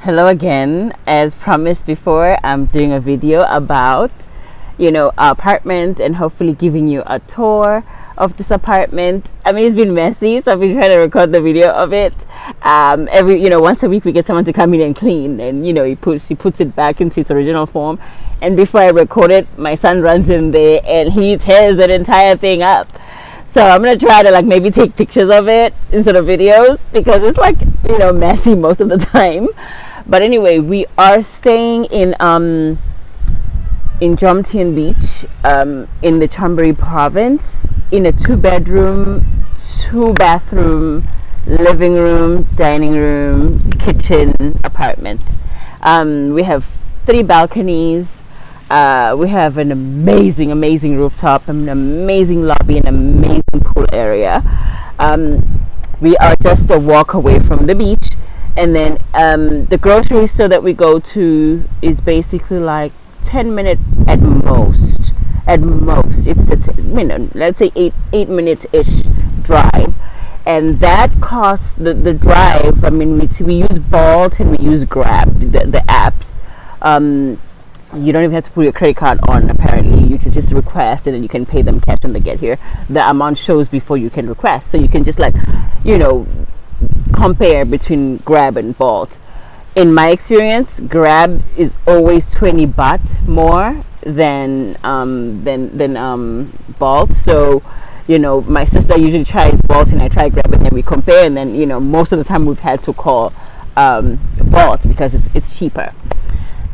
Hello again. As promised before, I'm doing a video about, our apartment and hopefully giving you a tour of this apartment. I mean, it's been messy, so I've been trying to record the video of it. Once a week we get someone to come in and clean, and he puts it back into its original form. And before I record it, my son runs in there and he tears that entire thing up. So I'm gonna try to maybe take pictures of it instead of videos because it's messy most of the time. But anyway, we are staying in Jomtien Beach, in the Chonburi province, in a 2-bedroom, 2-bathroom, living room, dining room, kitchen apartment. We have 3 balconies. We have an amazing rooftop, an amazing lobby, an amazing pool area. We are just a walk away from the beach. And then the grocery store that we go to is basically 10 minutes at most. It's let's say 8 minutes ish drive, and that costs the drive. I mean, we use Bolt and we use Grab, the apps. You don't even have to put your credit card on. Apparently, you can just request and then you can pay them cash when they get here. The amount shows before you can request, so you can just compare between Grab and Bolt. In my experience, Grab is always 20 baht more than Bolt. So my sister usually tries Bolt and I try Grab, and then we compare, and then most of the time we've had to call Bolt because it's cheaper.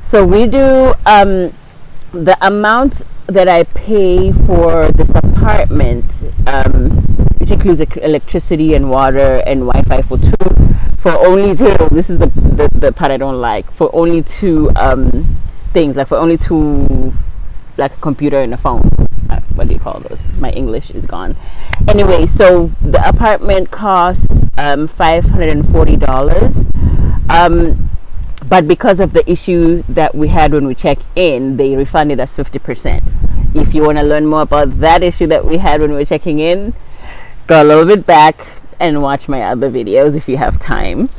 So we do the amount that I pay for this apartment, which includes electricity and water and Wi-Fi for only two. This is the part I don't like. For only 2 things, for only 2, a computer and a phone. What do you call those? My English is gone. Anyway, so the apartment costs $540. But because of the issue that we had when we checked in, they refunded us 50%. If you want to learn more about that issue that we had when we were checking in, go a little bit back and watch my other videos if you have time.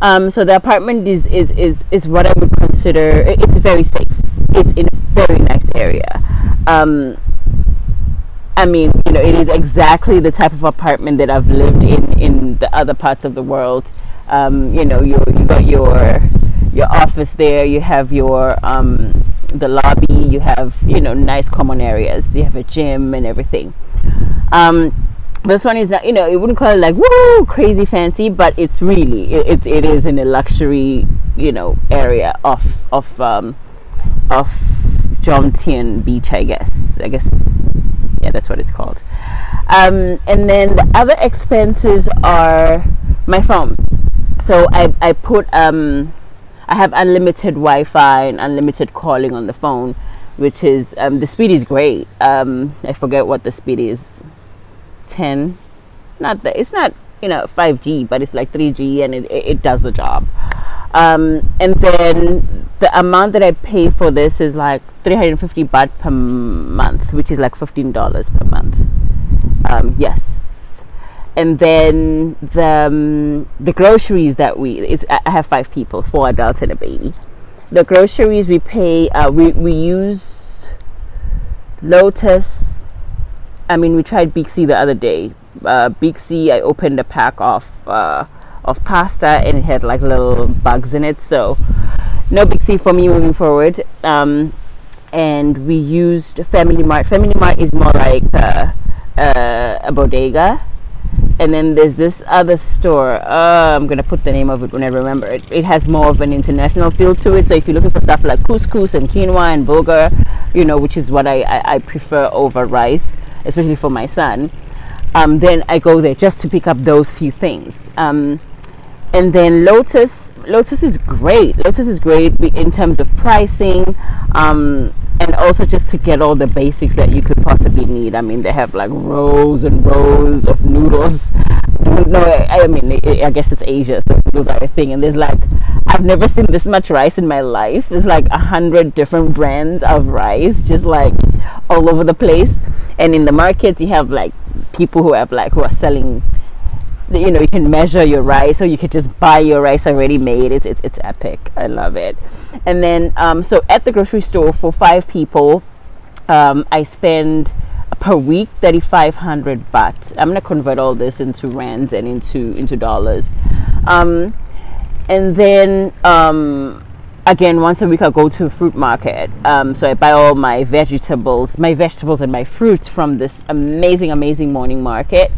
So the apartment is what I would consider. It's very safe. It's in a very nice area. It is exactly the type of apartment that I've lived in the other parts of the world. You got your office there, you have your the lobby, you have nice common areas, you have a gym and everything. This one is it wouldn't call it woo crazy fancy, but it's really it is in a luxury area of Jomtien Beach, I guess yeah, that's what it's called. And then the other expenses are my phone. So I put I have unlimited Wi-Fi and unlimited calling on the phone, which is the speed is great. I forget what the speed is. 10. It's not 5G, but it's 3G, and it does the job. And then the amount that I pay for this is 350 baht per month, which is $15 per month. Yes. And then the groceries that I have 5 people, 4 adults and a baby. The groceries we pay, we use Lotus. We tried Big C the other day. Big C, I opened a pack of pasta and it had little bugs in it. So no Big C for me moving forward. And we used Family Mart. Family Mart is more like a bodega. And then there's this other store. I'm going to put the name of it when I remember it. It has more of an international feel to it. So if you're looking for stuff like couscous and quinoa and bulgur, which is what I prefer over rice, especially for my son, then I go there just to pick up those few things. And then Lotus is great. Lotus is great in terms of pricing, and also just to get all the basics that you could possibly need. They have rows and rows of noodles. No, I guess it's Asia, so noodles are a thing. And there's I've never seen this much rice in my life. There's 100 different brands of rice, just all over the place. And in the market, you have people who are selling you know, you can measure your rice, or you could just buy your rice already made. It's epic. I love it. And then so at the grocery store for 5 people, I spend per week 3,500 baht. I'm gonna convert all this into rands and into dollars. And then again, once a week I go to a fruit market. So I buy all my vegetables and my fruits from this amazing morning market.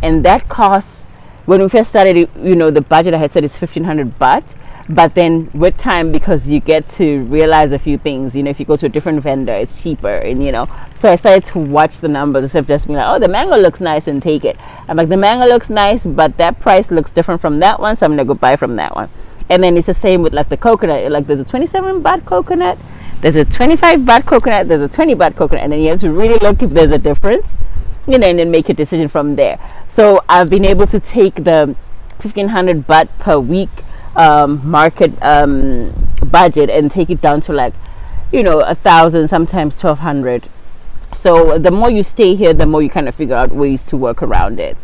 And that costs, when we first started, you know, the budget I had said is 1,500 baht. But then with time, because you get to realize a few things, you know, if you go to a different vendor, it's cheaper. And, you know, so I started to watch the numbers instead of just being like, oh, the mango looks nice and take it. I'm like, the mango looks nice, but that price looks different from that one, so I'm going to go buy from that one. And then it's the same with like the coconut. Like there's a 27 baht coconut, there's a 25 baht coconut, there's a 20 baht coconut. And then you have to really look if there's a difference, you know, and then make a decision from there. So I've been able to take the 1,500 baht per week market budget and take it down to like, you know, 1,000, sometimes 1,200. So the more you stay here, the more you kind of figure out ways to work around it.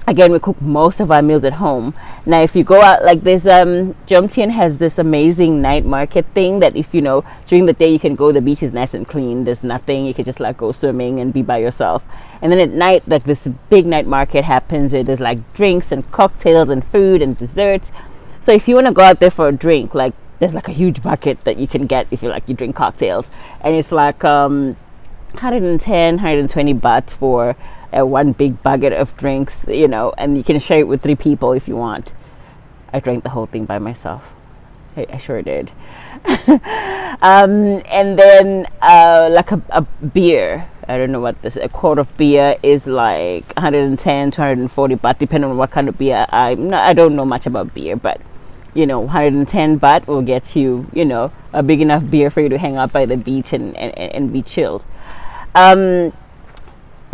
Again, we cook most of our meals at home. Now, if you go out, like this, Jomtien has this amazing night market thing that if, you know, during the day you can go, the beach is nice and clean. There's nothing. You can just like go swimming and be by yourself. And then at night, like this big night market happens where there's like drinks and cocktails and food and desserts. So if you want to go out there for a drink, like there's like a huge bucket that you can get if you drink cocktails. And it's like 110, 120 baht for one big bucket of drinks, you know, and you can share it with 3 people if you want. I drank the whole thing by myself. I sure did. And then like a beer, I don't know what this, a quart of beer is like 110 to 140 baht, depending on what kind of beer. I don't know much about beer, but you know, 110 baht will get you, you know, a big enough beer for you to hang out by the beach and be chilled.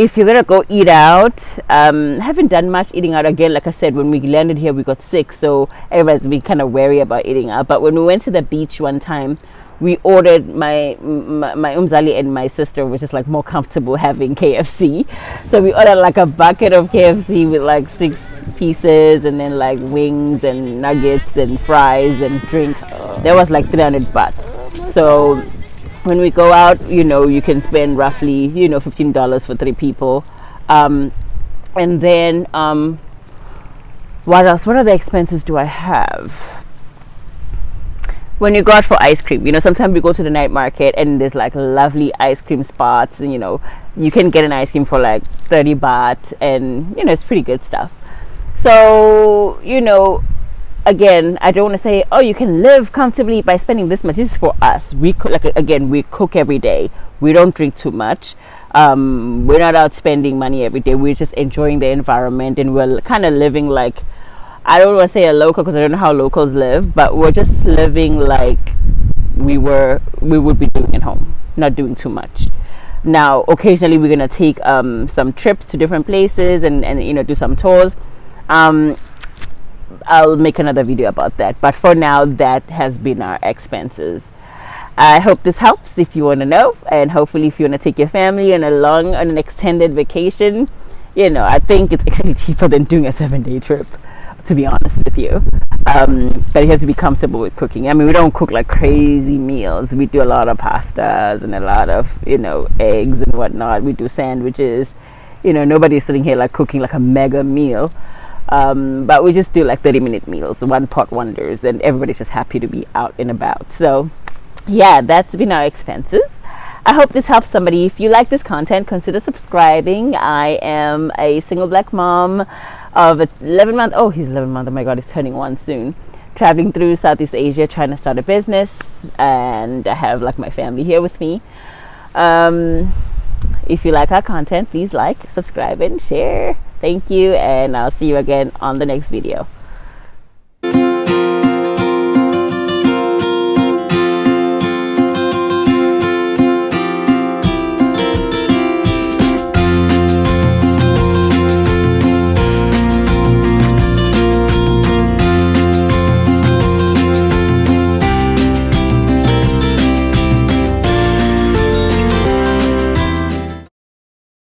If you're gonna go eat out, haven't done much eating out. Again, like I said, when we landed here we got sick, so everybody's been kind of wary about eating out. But when we went to the beach one time, we ordered, my umzali and my sister were just like more comfortable having KFC, so we ordered like a bucket of KFC with like 6 pieces, and then like wings and nuggets and fries and drinks. That was like 300 baht. So when we go out, you know, you can spend roughly, you know, $15 for 3 people. And then what else? What other expenses do I have? When you go out for ice cream, you know, sometimes we go to the night market and there's like lovely ice cream spots, and you know, you can get an ice cream for like 30 baht, and you know, it's pretty good stuff. So, you know, again, I don't want to say, oh, you can live comfortably by spending this much. This is for us. We cook, like, again, we cook every day. We don't drink too much. We're not out spending money every day. We're just enjoying the environment, and we're kind of living like, I don't want to say a local because I don't know how locals live, but we're just living like we would be doing at home, not doing too much. Now, occasionally we're gonna take some trips to different places and you know, do some tours. I'll make another video about that, but for now, that has been our expenses. I hope this helps if you want to know, and hopefully if you want to take your family on an extended vacation, you know, I think it's actually cheaper than doing a 7-day trip, to be honest with you. But you have to be comfortable with cooking. I mean, we don't cook like crazy meals. We do a lot of pastas and a lot of, you know, eggs and whatnot. We do sandwiches. You know, nobody's sitting here like cooking like a mega meal. But we just do like 30-minute meals, 1-pot wonders, and everybody's just happy to be out and about. So yeah, that's been our expenses. I hope this helps somebody. If you like this content, consider subscribing. I am a single black mom of 11 months. Oh, he's 11 months. Oh my God, he's turning 1 soon. Traveling through Southeast Asia, trying to start a business, and I have like my family here with me. If you like our content, please like, subscribe, and share. Thank you, and I'll see you again on the next video.